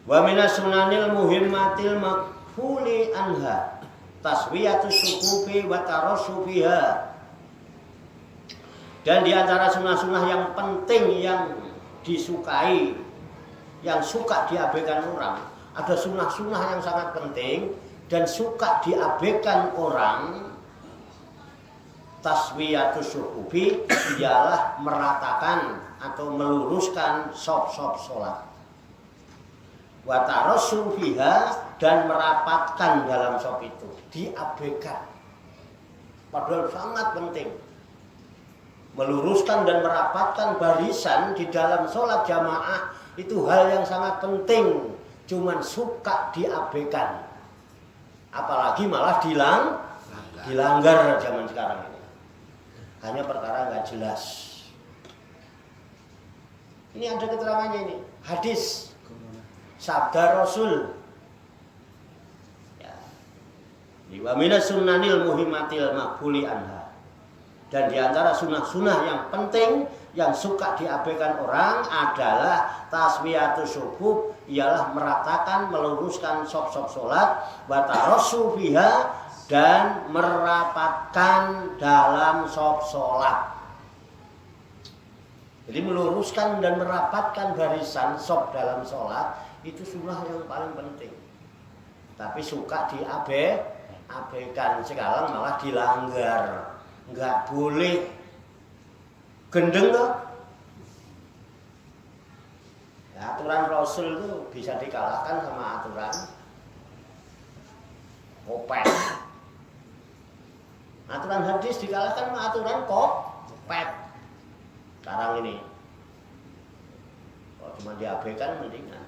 Wa minas sunanil muhimmatil maghfuli anha taswiyatus sukufi wa tarassu biha. Dan di antara sunnah-sunnah yang penting yang disukai, yang suka diabaikan orang, ada sunnah-sunnah yang sangat penting dan suka diabaikan orang. Taswiyatus sukufi ialah meratakan atau meluruskan sop-sop sholat. Wa tarassu fiha dan merapatkan dalam sop itu, diabaikan. Padahal sangat penting. Meluruskan dan merapatkan barisan di dalam sholat jamaah itu hal yang sangat penting, cuman suka diabaikan. Apalagi malah dilanggar zaman sekarang ini. Hanya perkara nggak jelas. Ini ada keterangannya ini, hadis. Sabda Rasul. Ya. Wa minas sunnanil muhimmatil maqbuli anha. Dan di antara sunnah-sunnah yang penting yang suka diabaikan orang adalah taswiyatus suhuf, ialah meratakan, meluruskan sop-sop salat, wa tarassu fiha dan merapatkan dalam sop salat. Jadi meluruskan dan merapatkan barisan sop dalam salat itu sunnah yang paling penting. Tapi suka diabaikan, sekarang malah dilanggar. Enggak boleh gendeng loh. Ya, aturan Rasul itu bisa dikalahkan sama aturan kopet. Aturan hadis dikalahkan sama aturan kopet. Sekarang ini kalau cuma diabaikan mendingan.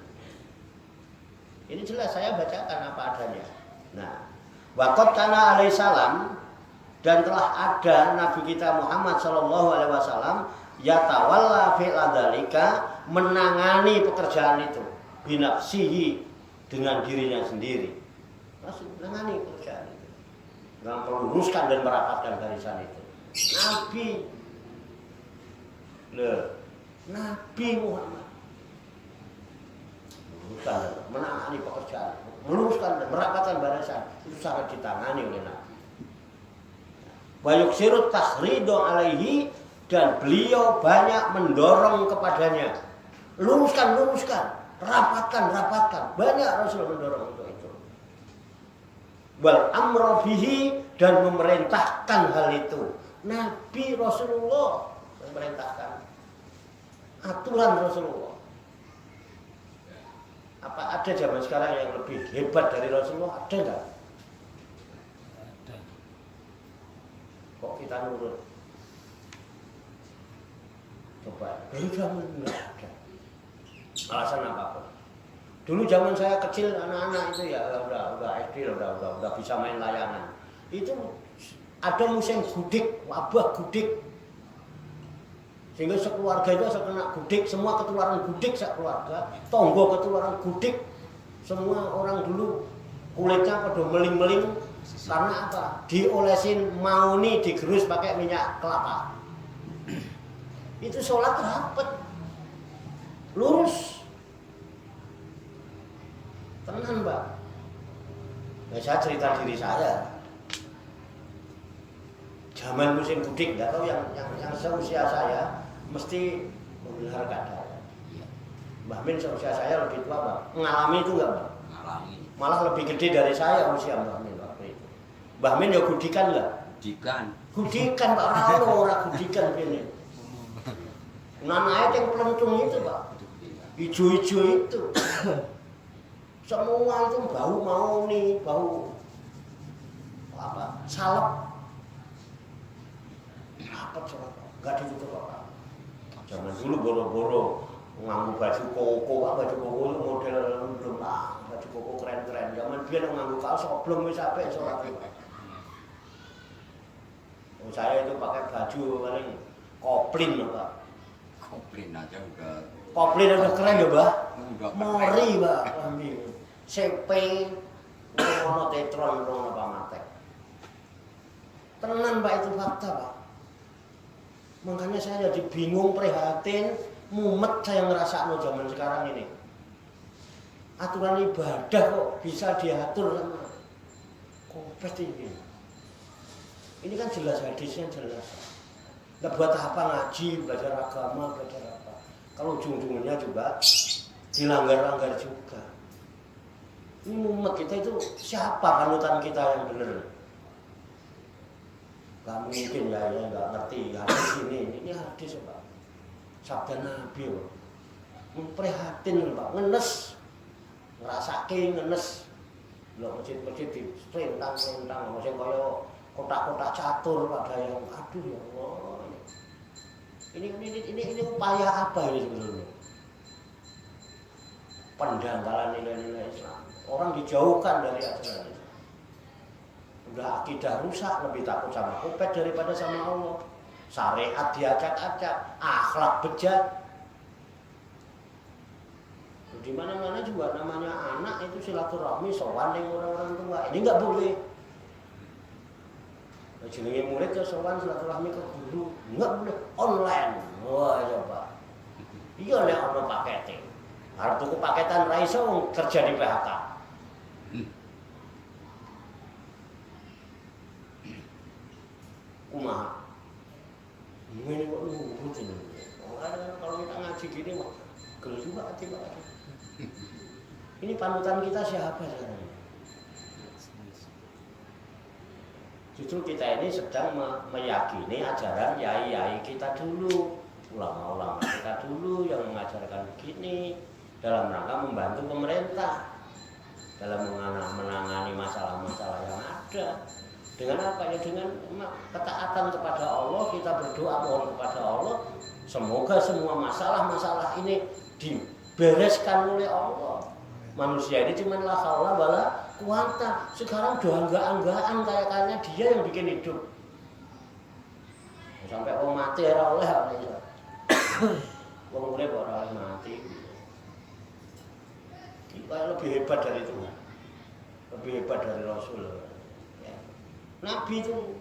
Ini jelas saya bacakan apa adanya. Nah, waqad kana alaihi salam, dan telah ada Nabi kita Muhammad sallallahu alaihi wasallam yatawalla fi'la dzalika, menangani pekerjaan itu binafsihi, dengan dirinya sendiri. Masih menangani pekerjaan itu. Dengan meluruskan dan merapatkan barisan itu. Nabi Muhammad menangani pekerjaan, meluruskan dan merapatkan barisan itu sangat ditangani oleh Nabi. Wa yuksirut tahridu alaihi, dan beliau banyak mendorong kepadanya. Luruskan, rapatkan, banyak Rasul mendorong untuk itu. Wal amru bihi, dan memerintahkan hal itu. Nabi Rasulullah memerintahkan, aturan Rasulullah. Apa ada zaman sekarang yang lebih hebat dari Rasulullah? Ada enggak? Ada. Kok kita nurut? Coba, dulu zaman enggak ada. Alasan apapun. Dulu zaman saya kecil, anak-anak itu ya udah SD, udah bisa main layangan. Itu ada musim gudik, wabah gudik. Sehingga sekeluarga itu kena gudik, semua ketularan gudik sekeluarga, tonggo ketularan gudik, semua orang dulu kulitnya pada meling-meling karena apa? Diolesin mauni, digerus pakai minyak kelapa. Itu sholat rapet, lurus, tenang Mbak. Ya, saya cerita diri saya. Zaman musim gudik, nggak tahu yang seusia saya mesti menggelar kada. Mbah Min seusia saya lebih tua, Mbak. Mengalami itu enggak, Mbak? Mengalami. Malah lebih gede dari saya usia Mbah Min waktu itu. Mbah Min ya gudikan enggak? Gudikan, Pak. Orang gudikan gini. Nanaya yang pelentung itu, Pak. Ijo-ijo itu. Semua itu bau mauni, bau apa? Salep. Rapet sholat, enggak ditutup apa. Zaman dulu boro-boro nganggo baju koko, baju koko itu model lembang, baju koko keren-keren. Zaman biyen nganggo kaos oblong wis apik sholat itu. Saya itu pakai baju paling koplin, Pak. Koplin aja udah. Koplin udah keren ya, Mbak. Mori, Mbak. CP, ono tetron, ono pamatek. Tenan, Pak, itu fakta, Pak. Makanya saya jadi bingung, prihatin, mumet saya ngerasa zaman sekarang ini. aturan ibadah kok bisa diatur sama Kopet ini. Ini kan jelas hadisnya jelas. Nah, buat apa ngaji, belajar agama, belajar apa? Kalau ujung-ujungnya juga dilanggar-langgar juga. Ini umat kita itu siapa panutan kita yang benar? Gak mungkin ya, gak ngerti hadis ini hadis Pak. Sabda Nabi Pak. Memprihatin Pak, ngenes. Ngerasake ngenes. Lho masjid-masjid di selentang-selentang, masih kaya kotak-kotak catur pada yang aduh ya Allah. Ini upaya apa ini sebenarnya? Pendangkalan nilai-nilai Islam. Orang dijauhkan dari ajaran Islam. Udah akidah rusak, lebih takut sama Kopet daripada sama Allah. Syariat diacak-acak, akhlak bejat. Di mana-mana juga namanya anak itu silaturahmi sowan dengan orang-orang tua. Ini nggak boleh. Jenenge murid ke sowan silaturahmi ke guru, nggak boleh online. Wah coba. Iya nek ono pakete. Arep tuku paketan ra iso kerja di PHK. Kumaha? Ini kok nurut ini. Kalau kita ngaji gini mah gel juga hati Pak. Ini panutan kita siapa sekarang? Justru kita ini sedang meyakini ajaran yai-yai kita dulu, ulama-ulama kita dulu yang mengajarkan begini dalam rangka membantu pemerintah dalam menangani masalah-masalah yang ada. Dengan apa ya? Dengan ketaatan kepada Allah, kita berdoa mohon kepada Allah, semoga semua masalah-masalah ini dibereskan oleh Allah. Manusia ini cuma la haula wala quwata. Sekarang udah angga-anggaan kayaknya dia yang bikin hidup. Sampai orang mati ora oleh ya. Wong urip ora oleh mati. Kita lebih hebat dari Tuhan. Lebih hebat dari Rasul. Ya. Nabi itu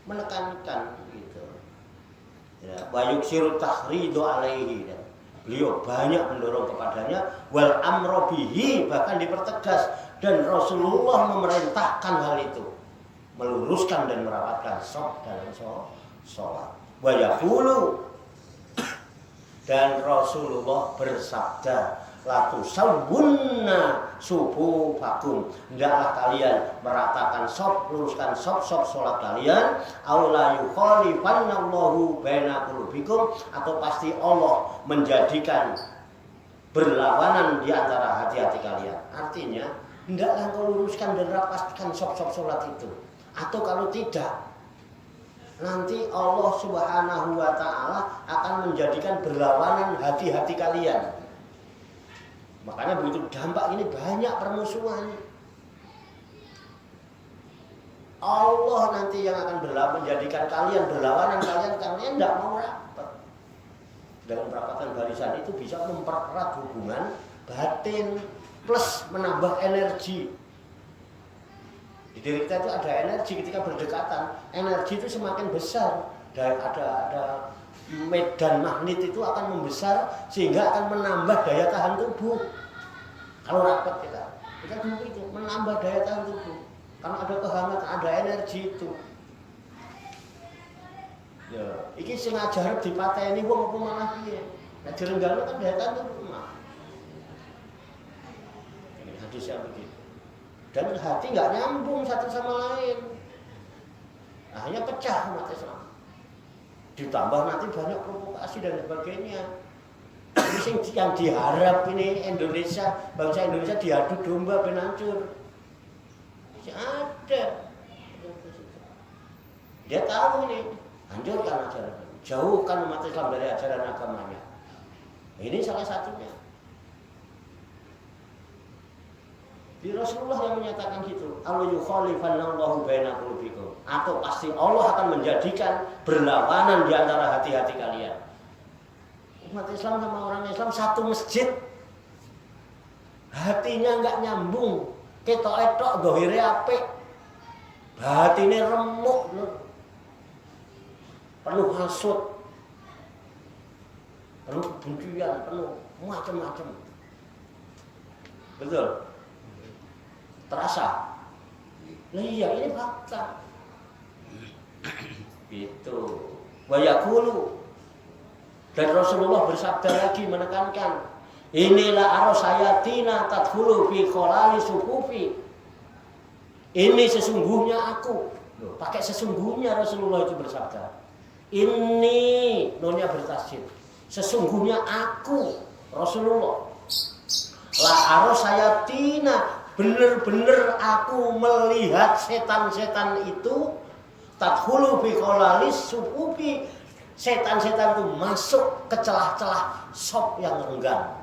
menekankan gitu. Ya, wa yuksiru tahridu alaihi. Beliau banyak mendorong kepadanya wal amro bihi, bahkan dipertegas, dan Rasulullah memerintahkan hal itu, meluruskan dan merawatkan shaf dalam sholat. Wa yaqulu, dan Rasulullah bersabda, la tusawwunna sufufakum, hendaklah kalian meratakan shaf, luruskan shaf sholat kalian, aw la yukhalifanallahu baina qulubikum, atau pasti Allah menjadikan berlawanan di antara hati-hati kalian. Artinya hendaklah kau luruskan dan rapaskan shaf sholat itu, atau kalau tidak nanti Allah Subhanahu wa ta'ala akan menjadikan berlawanan hati-hati kalian. Makanya begitu dampak ini banyak permusuhan. Allah nanti yang akan menjadikan kalian berlawanan, kalian tidak mau rapat. Dengan perapatan barisan itu bisa mempererat hubungan batin plus menambah energi. Di diri kita itu ada energi ketika berdekatan. Energi itu semakin besar. Dan ada medan magnet itu akan membesar sehingga akan menambah daya tahan tubuh. Kalau rapat kita dulu itu menambah daya tahan tubuh. Karena ada kehangatan, ada energi itu. Ya, iki sing ajar dipateni wong apa malah piye? Nek direnggalo kan daya tahan tubuh mah. Ini hadisnya begitu. Dan hati nggak nyambung satu sama lain. Akhirnya pecah umat Islam. Ditambah nanti banyak provokasi dan sebagainya. Ini yang diharap ini Indonesia, bangsa Indonesia diadu domba ben hancur. Masih ada. Dia tahu ini, hancurkan ajaran, jauhkan umat Islam dari ajaran agamanya. Ini salah satunya. Di Rasulullah yang menyatakan gitu, Allah yukhalifanallahu baina qulubikum, atau pasti Allah akan menjadikan berlawanan di antara hati-hati kalian. Umat Islam sama orang Islam satu masjid, hatinya nggak nyambung, ketok-etok dohire apik, batine remuk, penuh hasud, penuh kebencian, penuh macam-macam. Betul? Terasa? Nah iya, ini fakta. Itu. Wa yaqulu. Dan Rasulullah bersabda lagi menekankan, inilah arosayatina tadkhulu fi kholali sufufi. Ini sesungguhnya aku. Loh, pakai sesungguhnya Rasulullah itu bersabda. Ini nonya bertasydid. Sesungguhnya aku Rasulullah. La arosayatina, bener-bener aku melihat setan-setan itu tadkhulu fi kholali sufufi. Setan-setan itu masuk ke celah-celah sop yang renggang.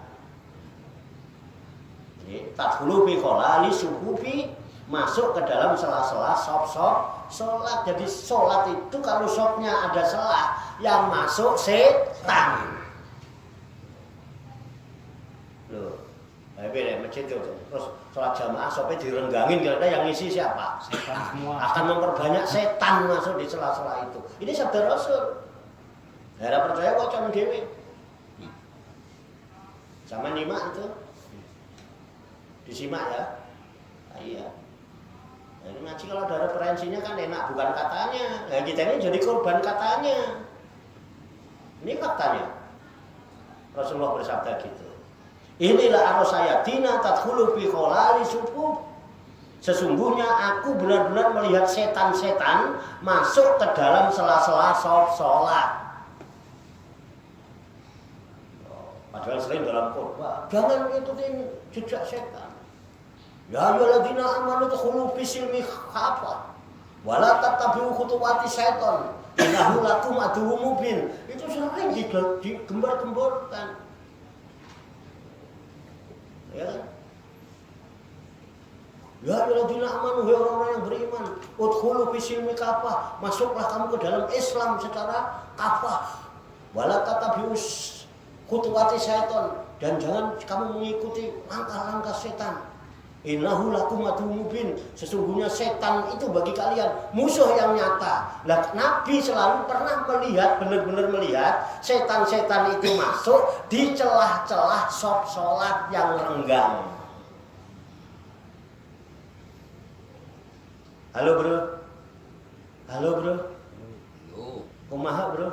Tadkhulu fi kholali sufufi, masuk ke dalam sela-sela sop-sop sholat. Jadi sholat itu kalau sopnya ada selah, yang masuk setan. Loh, beda masjid itu. Terus sholat jamaah sopnya direnggangin, kira-kira yang ngisi siapa? Setan semua. Akan memperbanyak setan masuk di sela-sela itu. Ini sabda Rasul. Daerah percaya kok cuma dewi. Sama nyimak itu. Disimak ya. Nah, iya. Nah, ini ngaji kalau ada referensinya kan enak, bukan katanya. Nah, kita ini jadi korban katanya. Ini faktanya. Rasulullah bersabda gitu. Inilah arosayatina tadkhulu fi kholali sufuf. Sesungguhnya aku benar-benar melihat setan-setan masuk ke dalam sela-sela sop sholat. Padahal selain dalam khotbah, jangan ikutin jejak setan. Ya ayyuhalladzina amanu dkhulu fi silmi khaffah wa la tattabi'u khutuwati syaiton innahu lakum aduwwum mubin. Itu sering digembar-gemborkan. Ya. Ya ayyuhalladzina amanu, hai orang-orang yang beriman, udkhulu fi silmi khaffah, masuklah kamu ke dalam Islam secara khaffah. Wa la tattabi'u khutuwati syaiton, dan jangan kamu mengikuti langkah-langkah setan. Innahu lakum aduwwum mubin, sesungguhnya setan itu bagi kalian musuh yang nyata. Lah Nabi selalu pernah melihat, benar-benar melihat setan-setan itu masuk di celah-celah sop sholat yang renggang. Halo bro, halo bro, kumaha bro,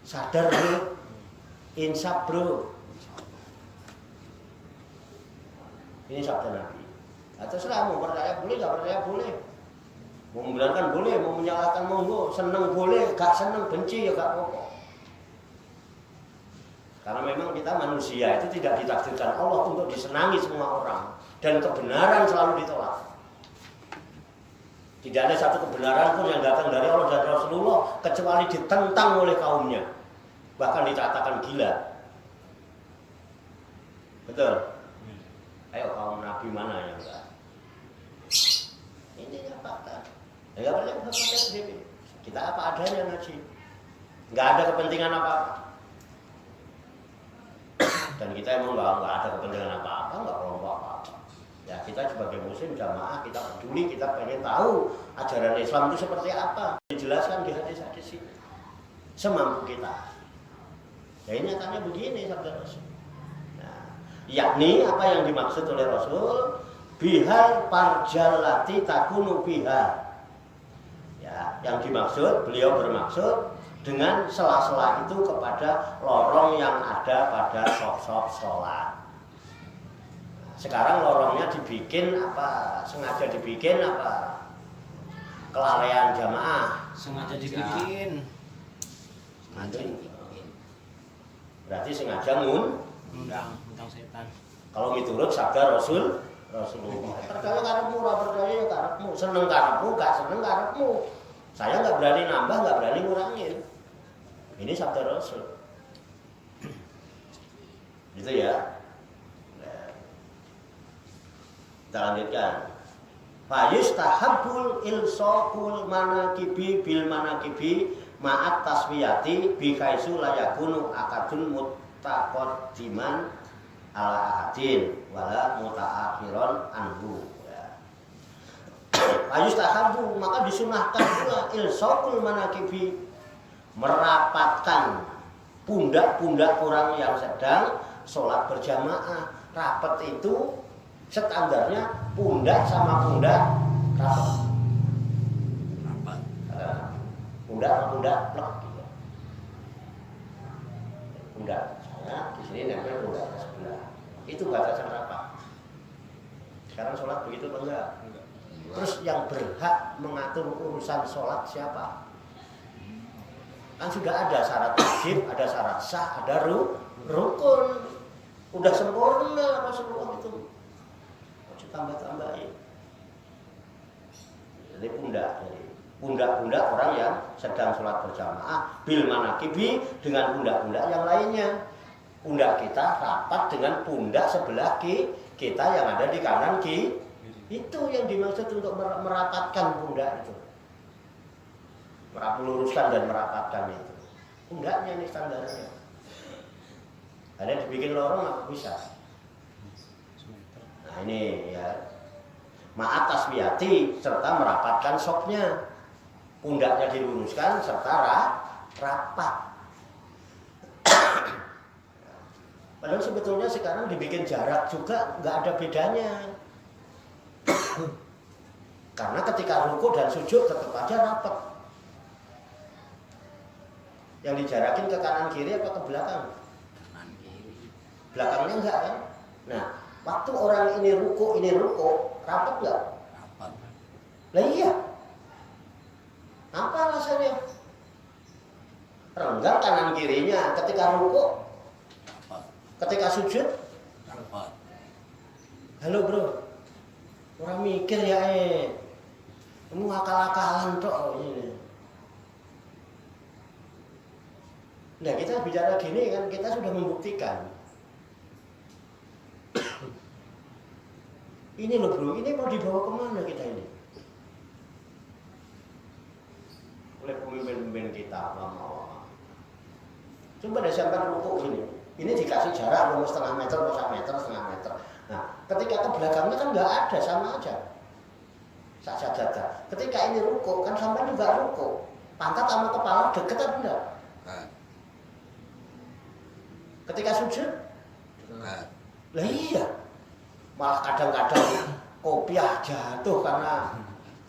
sadar bro. Insaf bro. Ini sabda Nabi. Nah, terserah mau percaya boleh, gak percaya boleh. Mau membenarkan boleh, mau menyalahkan monggo, seneng boleh, gak seneng benci ya gak apa-apa. Karena memang kita manusia itu tidak ditakdirkan Allah untuk disenangi semua orang, dan kebenaran selalu ditolak. Tidak ada satu kebenaran pun yang datang dari Allah dan Rasulullah kecuali ditentang oleh kaumnya. Bahkan dikatakan gila. Betul? Ayo kaum Nabi mana yang enggak? Ini fakta. Enggak boleh fakta sendiri. Kita apa adanya ngaji. Enggak ada kepentingan apa-apa. Dan kita emang enggak ada kepentingan apa-apa, enggak kelompok apa-apa. Ya kita sebagai muslim jamaah, kita peduli, kita pengen tahu ajaran Islam itu seperti apa. Dijelaskan di hadis-hadis ini. Semampu kita. Ya ini nyatanya begini sabda Rasul. Nah, yakni apa yang dimaksud oleh Rasul, bihal parjalati takunu biha. Ya, yang dimaksud, beliau bermaksud dengan sela-sela itu kepada lorong yang ada pada sop-sop sholat. Nah, sekarang lorongnya dibikin apa? Sengaja dibikin apa? Kelalaian jamaah. Sengaja dibikin. Sengaja. Berarti sengaja ngundang setan. Kalau miturut sabda Rasulullah. Percaya karepmu, ora percaya karepmu, seneng karepmu, gak seneng karepmu. Saya nggak berani nambah, nggak berani ngurangin. Ini sabda Rasul. Gitu ya. Nah. Kita lanjutkan. Fayustahabbul ilsaqul manakibi bil manakibi ma'at taswiyati bi kaisu la yakunu akadun muttaqaddiman ala ahadin wala mutaakhiron anhu. Ayustahabu, maka disunahkan pula ilsaqul manakibi, merapatkan pundak-pundak orang yang sedang sholat berjamaah. Rapat itu standarnya pundak sama pundak rapat. Rapat. Pundak sama pundak plek gitu. Pundak saya di sini nempel pundak sebelah. Itu batasan rapat. Sekarang sholat begitu atau enggak? Terus yang berhak mengatur urusan sholat siapa? Kan sudah ada syarat wajib, ada syarat sah, ada rukun. Udah sempurna Rasulullah itu. Harus tambah-tambahin. Jadi pundak-pundak orang yang sedang sholat berjamaah bil manakibi dengan pundak-pundak yang lainnya. Pundak kita rapat dengan pundak sebelah kita yang ada di kanan itu yang dimaksud untuk merapatkan pundak itu, meluruskan dan merapatkan itu. Pundaknya ini standarnya. Ada dibikin lorong apa bisa? Nah ini ya, ma'at tasbiyati serta merapatkan sopnya, pundaknya diluruskan serta rapat. Padahal sebetulnya sekarang dibikin jarak juga nggak ada bedanya. Karena ketika ruku dan sujud tetap aja rapat. Yang dijarakin ke kanan kiri apa ke belakang? Kanan kiri. Belakangnya enggak kan? Nah, waktu orang ini ruku, rapat nggak? Rapat. Lah iya. Apa alasannya? Renggang kanan kirinya ketika ruku. Ketika sujud, rapat. Halo bro, orang mikir ya kamu akal-akalan tok ini. Nah kita bicara gini kan kita sudah membuktikan. Ini loh bro, ini mau dibawa kemana kita ini? Oleh pemimpin-pemimpin kita lama. Coba deh sampai rukuk ini. Ini dikasih jarak setengah meter, 1 meter, setengah meter. Nah, ketika ke belakangnya kan nggak ada, sama aja. Saja. Ketika ini ruko, kan sampai juga ruko. Pantat sama kepala deket atau enggak? Ketika sujud? Lah iya. Malah kadang-kadang kopiah jatuh karena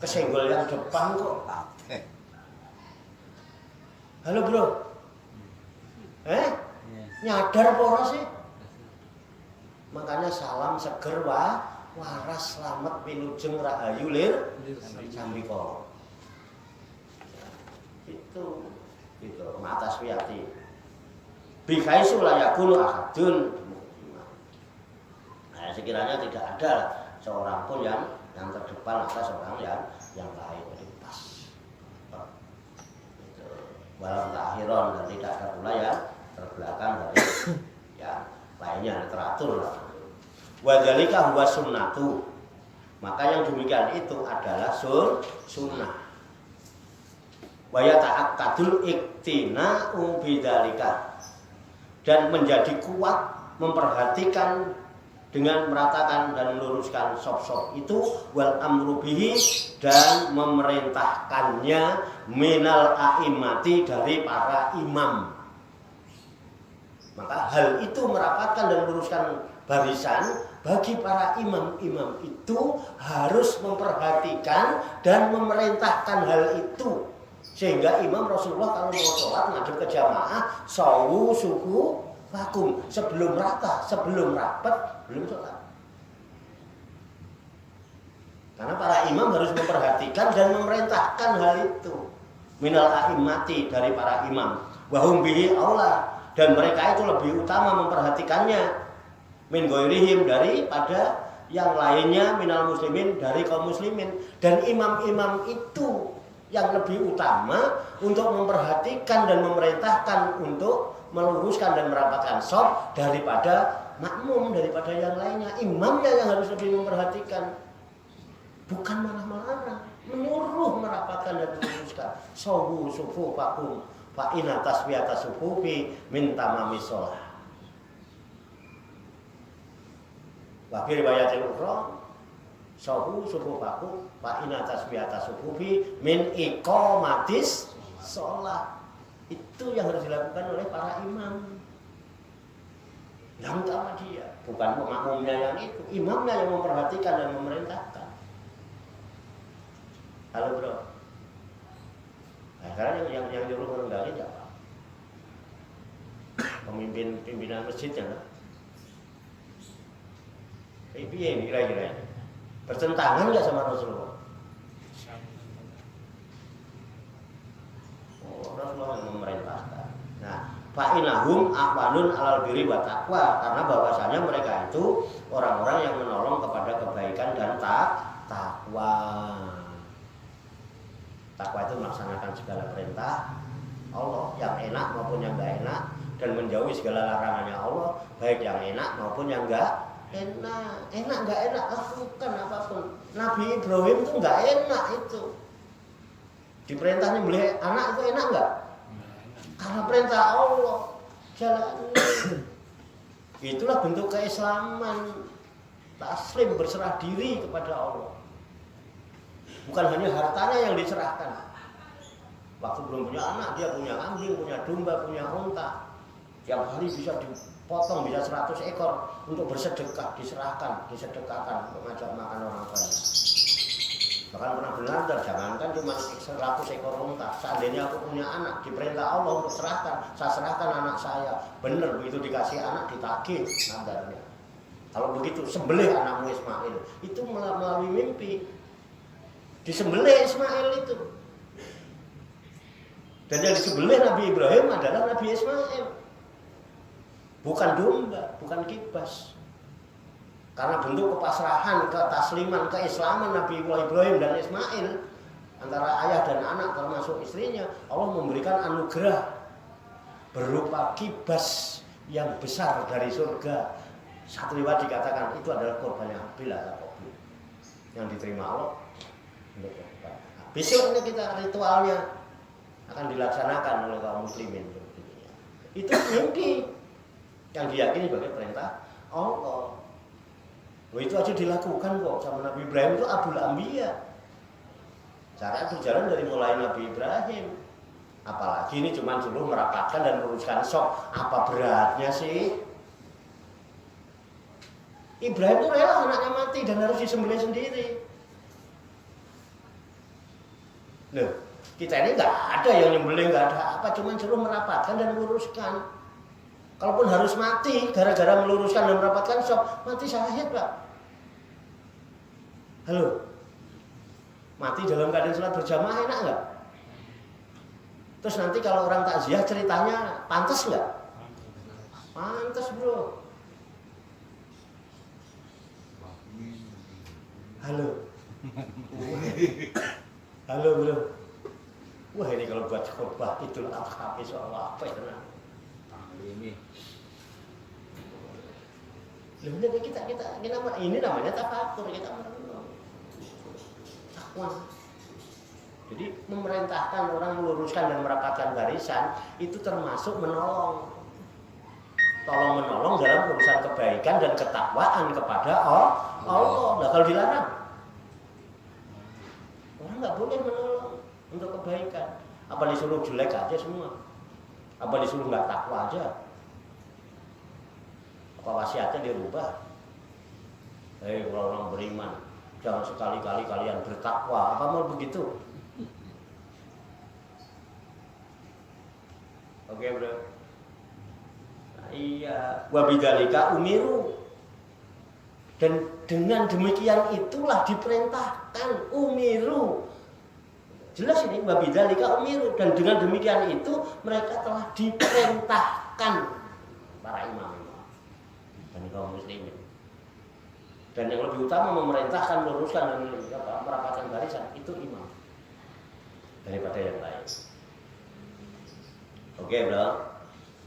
kesenggol yang depan kok. Halo bro. Nyadar apa ora sih? Makanya salam seger waras selamat wilujeng rahayu lir sambika. Itu mata swiyati. Bikaisu layakul ahadun. Nah, sekiranya tidak ada seorang pun yang terdepan atas orang yang lain, jadi pas. Itu walau akhiron dan tidak ada pula yang terbelakang dari ya lainnya teratur lah. Wadzalika huwa sunnatu. Maka yang demikian itu adalah sunnah. Wa yata'aqqadul iktina'u bidzalika. Dan menjadi kuat memperhatikan dengan meratakan dan meluruskan sop-sop itu wal amru bihi dan memerintahkannya minal a'immati dari para imam. Maka hal itu merapatkan dan meluruskan barisan bagi para imam-imam itu harus memperhatikan dan memerintahkan hal itu. Sehingga imam Rasulullah kalau mau sholat ngadep ke jamaah sawu suku vakum sebelum rata, sebelum rapat, belum sholat. Karena para imam harus memperhatikan dan memerintahkan hal itu. Minal a'immati dari para imam. Wahum bihi aula. Dan mereka itu lebih utama memperhatikannya min ghairihim daripada yang lainnya minal muslimin dari kaum muslimin. Dan imam-imam itu yang lebih utama untuk memperhatikan dan memerintahkan untuk meluruskan dan merapatkan shaf daripada makmum, daripada yang lainnya. Imamnya yang harus lebih memperhatikan, bukan malah melarang, menyuruh merapatkan dan meluruskan. Sawu sufu fakum fa inna tasbiyata sufufi min tamamis shalah. Wa fi riwayatil ukhra sawu sufu fakum fa inna tasbiyata sufufi min iqamatis shalah. Itu yang harus dilakukan oleh para imam. Yang utama dia, bukan makmumnya yang itu, imamnya yang memperhatikan dan memerintahkan. Halo bro. Nah, sekarang yang nyuruh menunggangi siapa? Pimpinan masjidnya kan? Ini kira-kira ini bertentangan nggak sama Rasulullah? Oh, Rasulullah yang memerintahkan. Nah, fa'inahum aqwanun alal birri wa taqwa, karena bahwasanya mereka itu orang-orang yang menolong kepada kebaikan dan takwa. Takwa itu melaksanakan segala perintah Allah yang enak maupun yang enggak enak, dan menjauhi segala larangannya Allah, baik yang enak maupun yang enggak enak. Enak enggak enak, bukan apapun. Nabi Ibrahim itu enggak enak itu. Diperintahnya beli anak itu enak enggak? Karena perintah Allah. Jalani. Itulah bentuk keislaman. Taslim, berserah diri kepada Allah. Bukan hanya hartanya yang diserahkan. Waktu belum punya anak, dia punya kambing, punya domba, punya unta. Tiap hari bisa dipotong, bisa 100 ekor untuk bersedekah, disedekahkan untuk ngajak makan orang banyak. Bahkan pernah benar, jangankan cuma 100 ekor unta. Seandainya aku punya anak, diperintah Allah untuk serahkan, saya serahkan anak saya. Benar, begitu dikasih anak, ditagih nadarnya. Kalau begitu, sembelih anakmu Ismail. Itu melalui mimpi. Disembelih Ismail itu. Dan yang disembelih Nabi Ibrahim adalah Nabi Ismail. Bukan domba, bukan kibas. Karena bentuk kepasrahan, ketasliman, keislaman Nabi Ibrahim dan Ismail, antara ayah dan anak termasuk istrinya, Allah memberikan anugerah berupa kibas yang besar dari surga. Satu riwayat dikatakan itu adalah korbannya Habil atau Qabil yang diterima Allah untuk korban. Besok ini kita ritualnya akan dilaksanakan oleh kaum muslimin. Itu mimpi yang diyakini sebagai perintah Allah. Loh, itu aja dilakukan kok sama Nabi Ibrahim, itu Abul Anbiya. Cara berjalan dari mulai Nabi Ibrahim. Apalagi ini cuma suruh merapatkan dan meluruskan sok. Apa beratnya sih? Ibrahim itu rela anaknya mati dan harus disembelih sendiri. Loh, kita ini nggak ada yang nyembelih, nggak ada apa, cuma suruh merapatkan dan meluruskan. Kalaupun harus mati gara-gara meluruskan dan merapatkan sok, mati syahid Pak. Halo, mati dalam keadaan sholat berjamaah enak nggak? Terus nanti kalau orang takziah ceritanya pantas nggak? Pantas bro. Halo. Halo bro. Wah ini kalau buat khotbah Idul Adha soal apa itu nah? Ini. Lalu kita ini namanya tafakur, kita merenung. Takwa. Jadi memerintahkan orang meluruskan dan merapatkan barisan itu termasuk menolong. Tolong menolong dalam urusan kebaikan dan ketakwaan kepada Allah. Nah, kalau dilarang, orang nggak boleh menolong untuk kebaikan. Apa disuruh jelek aja semua? Apa disuruh nggak takwa aja? Apa wasiatnya dirubah? Hei orang-orang beriman, jangan sekali-kali kalian bertakwa. Apa mau begitu? Oke bro. Nah, iya. Wabidzalika umiru. Dan dengan demikian itulah diperintahkan umiru. Jelas ini wabidzalika umiru, dan dengan demikian itu mereka telah diperintahkan para imam dan kaum muslimin. Dan yang lebih utama memerintahkan, meluruskan dan merapatkan barisan itu imam daripada yang lain. Oke bro,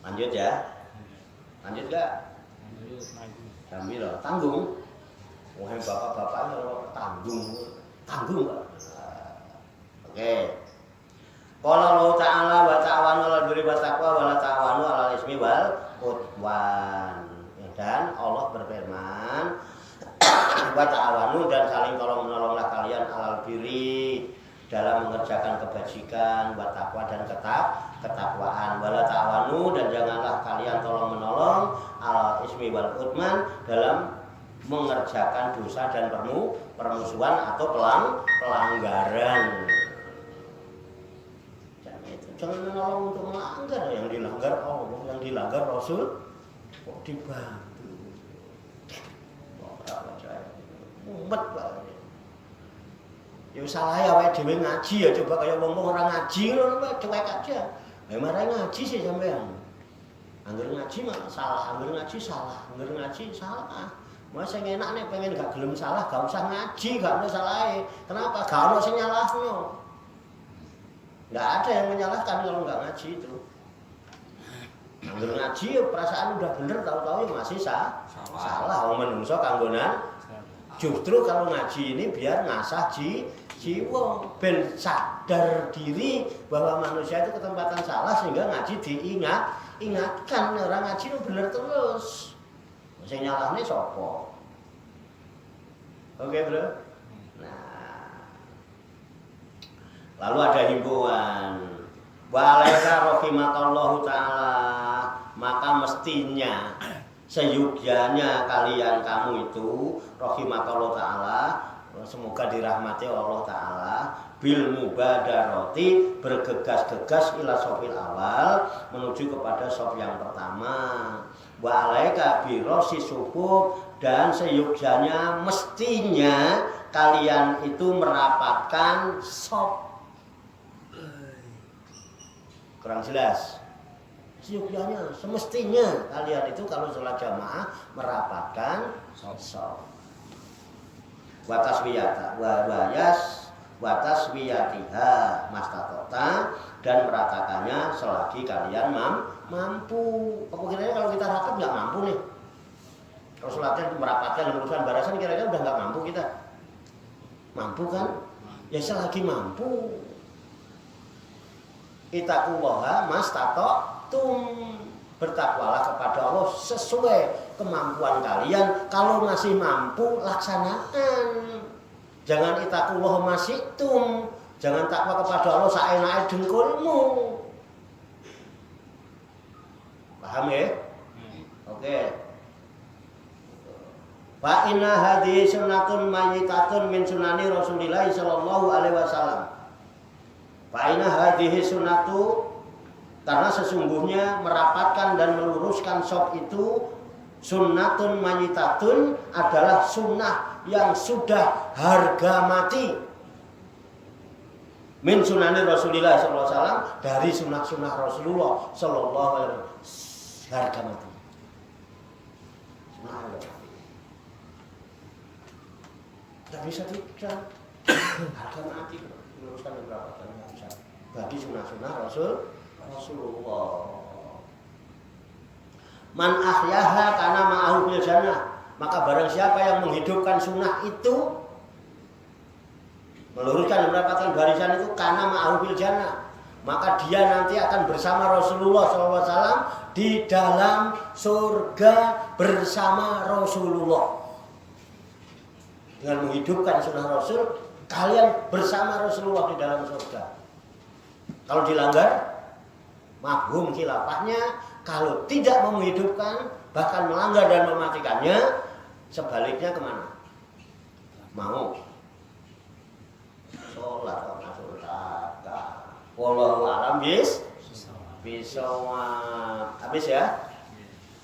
lanjut ya. Lanjut gak? Kami loh, tanggung. Wahai bapak-bapaknya loh, tanggung gak? Oke. Qala Allah Ta'ala wa ta'awanu 'alal birri wat taqwa wa la ta'awanu 'alal ismi wal udwan. Dan Allah berfirman, wa ta'awanu, dan saling tolong-menolonglah kalian 'alal birri, dalam mengerjakan kebajikan, wa taqwa, dan ketakwaan. Wala ta'awanu, dan janganlah kalian tolong menolong al ismi wal udman dalam mengerjakan dosa dan permusuhan atau pelanggaran. Jangan menolong untuk melanggar, yang dilanggar Allah, yang dilanggar Rasul kok dibantu. Ora percaya. Umet banget. Ya salah ya wae dhewe ngaji ya, coba kaya wong-wong ora ngaji ngono wae cuek aja. Ya marah ngaji sih sampean. Angger ngaji mah salah, angger ngaji salah, angger ngaji salah. Mas sing enak nek pengen gak gelem salah, gak usah ngaji, gak ono salahe. Kenapa? Gak ono sing nyalahno. Nggak ada yang menyalahkan kalau nggak ngaji itu. Angger ngaji ya perasaan udah bener, tahu-tahu ya masih salah. Wong menungso kanggonan. Justru kalau ngaji ini biar ngasah jiwa, ben sadar diri bahwa manusia itu ketempatan salah sehingga ngaji ingatkan orang ngaji itu bener terus. Sing nyalahne sapa? Oke, Bro. Lalu ada himbauan, walaika rahimakallahu ta'ala, maka mestinya seyogyanya kalian kamu itu rahimakallahu ta'ala, semoga dirahmati Allah ta'ala, bil mubadarati, bergegas-gegas ila shofil awal, menuju kepada shof yang pertama. Walaika birosi subuh, dan seyogyanya mestinya kalian itu merapatkan shof. Kurang jelas. Seyogyanya, semestinya kalian itu kalau sholat jamaah merapatkan shaf. Wataswiyatiha mastatota, dan meratakannya selagi kalian mampu. Apa kira-kira kalau kita rapat nggak mampu nih? Kalau sholatnya merapatkan urusan barasan kira-kira udah nggak mampu kita? Mampu kan? Ya selagi mampu. Ittaqullaha mastata'tum, bertakwalah kepada Allah sesuai kemampuan kalian. Kalau masih mampu laksanakan. Jangan ittaqullaha masyitum, jangan takwa kepada Allah saenake dengkulmu. Paham ya? Oke. Fa inna hadhihi sunnatun mayyitatun min sunani Rasulillah sallallahu alaihi wasallam. Fa'ina hadhihi sunnatu, karena sesungguhnya merapatkan dan meluruskan shaf itu sunnatun manyitatun, adalah sunnah yang sudah harga mati. Min sunani Rasulillah sallallahu alaihi wasallam, dari sunnah-sunnah Rasulullah sallallahu alaihi wasallam, harga mati. Sunnah harga mati. Tidak bisa tidak harga mati. Meluruskan dan merapatkan bisa bagi sunnah-sunnah Rasulullah. Man ahyaha kana ma'ahu bil jannah, maka barang siapa yang menghidupkan sunnah itu, meluruskan dan merapatkan barisan itu, kana ma'ahu bil jannah, maka dia nanti akan bersama Rasulullah SAW di dalam surga bersama Rasulullah. Dengan menghidupkan sunnah Rasul, kalian bersama Rasulullah di dalam surga. Kalau dilanggar, mafhum khilafahnya. Kalau tidak menghidupkan, bahkan melanggar dan mematikannya, sebaliknya kemana? Mau sholat atau masuk neraka. Wallahu a'lam bishawab. Habis ya.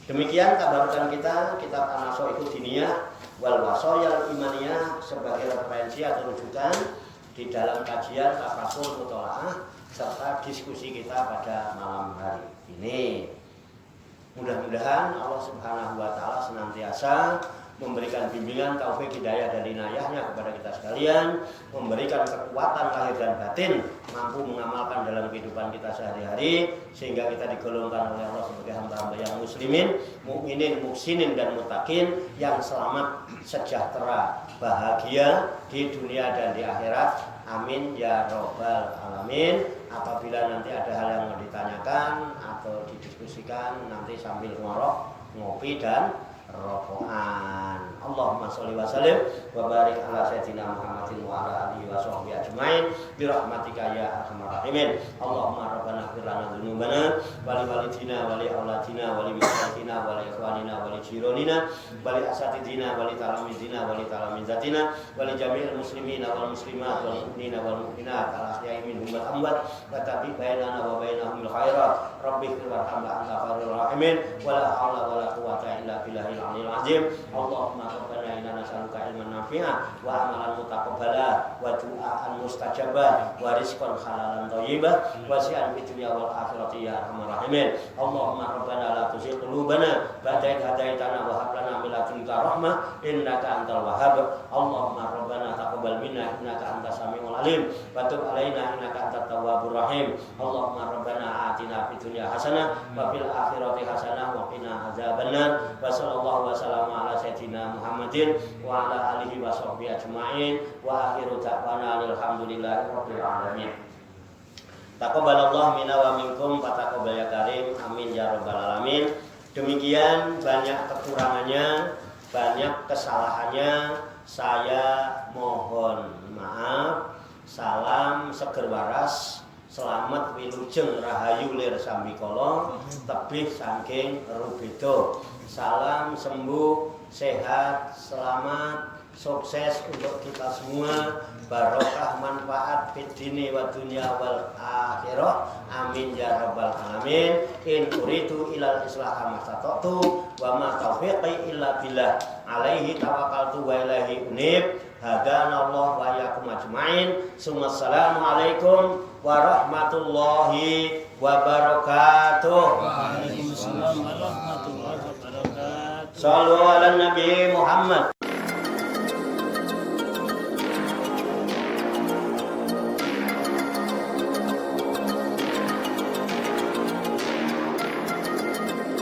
Demikian kabarutan kita, kitab An-Nasaihud Diniyah wal Wasoyal Imaniyah, sebagai referensi atau rujukan di dalam kajian tafakur mutolaah serta diskusi kita pada malam hari ini. Mudah-mudahan Allah Subhanahu wa taala senantiasa memberikan bimbingan, taufik, hidayah dan inayahnya kepada kita sekalian, memberikan kekuatan lahir dan batin, mampu mengamalkan dalam kehidupan kita sehari-hari, sehingga kita digolongkan oleh Allah sebagai hamba-hamba yang muslimin, mukminin, muhsinin dan muttaqin, yang selamat, sejahtera, bahagia di dunia dan di akhirat. Amin ya robbal alamin. Apabila nanti ada hal yang mau ditanyakan atau didiskusikan, nanti sambil ngorok, ngopi dan rokokan. Allahumma sholli wa sallim wa barik ala sayyidina Muhammadin wa ala alihi wa sahbihi ajmain bi rahmatika ya arhamar rahimin. Allahumma rabbana ighfir lana dzunubana wa li walidina wa li auladina wa li masyayikhina wa li ikhwanina wa li jironina wa li asatidina wa li talamizina wa li talamizatina wa li jami'il muslimina wal muslimat wal mu'minina wal mu'minat al ahya'i minhum wal amwat wa tabi bainana wa bainahum bil khairat rabbi ighfir warhamna anta khairur rahimin wa la haula wa la quwwata illa billahil aliyyil azim. Allahumma rabbana inna nas'aluka ilman nafi'an wa amalan mutaqabbala wa du'aan mustajaba wa rizqan halalan thayyiban wa si'an fid dunya wal akhirati ya arhamar rahimin. Allahumma rabbana la tuzigh qulubana ba'da idh hadaitana wa hab lana min ladunka rahmah innaka antal wahhab. Allahumma rabbana taqabbal minna innaka antas samiul alim wa tub alaina innaka antat tawwabur rahim. Allahumma rabbana atina fid dunya hasanah wa fil akhirati hasanah wa qina adzabannar. Wa sallallahu wa sallama ala sayyidina Muhammadin wa ala alihi wa sahbihi ajmain wa akhiru da'wana alhamdulillahi rabbil alamin. Taqabbalallahu minna wa minkum wa taqabbal ya karim amin ya rabbal alamin. Demikian banyak kekurangannya, banyak kesalahannya, saya mohon maaf. Salam seger waras, selamat wilujeng rahayu lir sambikala, tebih saking rubedo. Salam sembuh, sehat, selamat, sukses untuk kita semua, barokah manfaat fid dini wa dunya wal akhirah amin ya rabbal alamin. In uridu ilal islaha mastata'tu wa ma taufiqi illa billah alaihi tawakkaltu wa ilaihi unib. Hadanallahu wa iyyakum ajmain. Assalamu alaikum warahmatullahi wabarakatuh. Waalaikumsalam warahmatullahi wabarakatuh. Shallu ala Nabi Muhammad.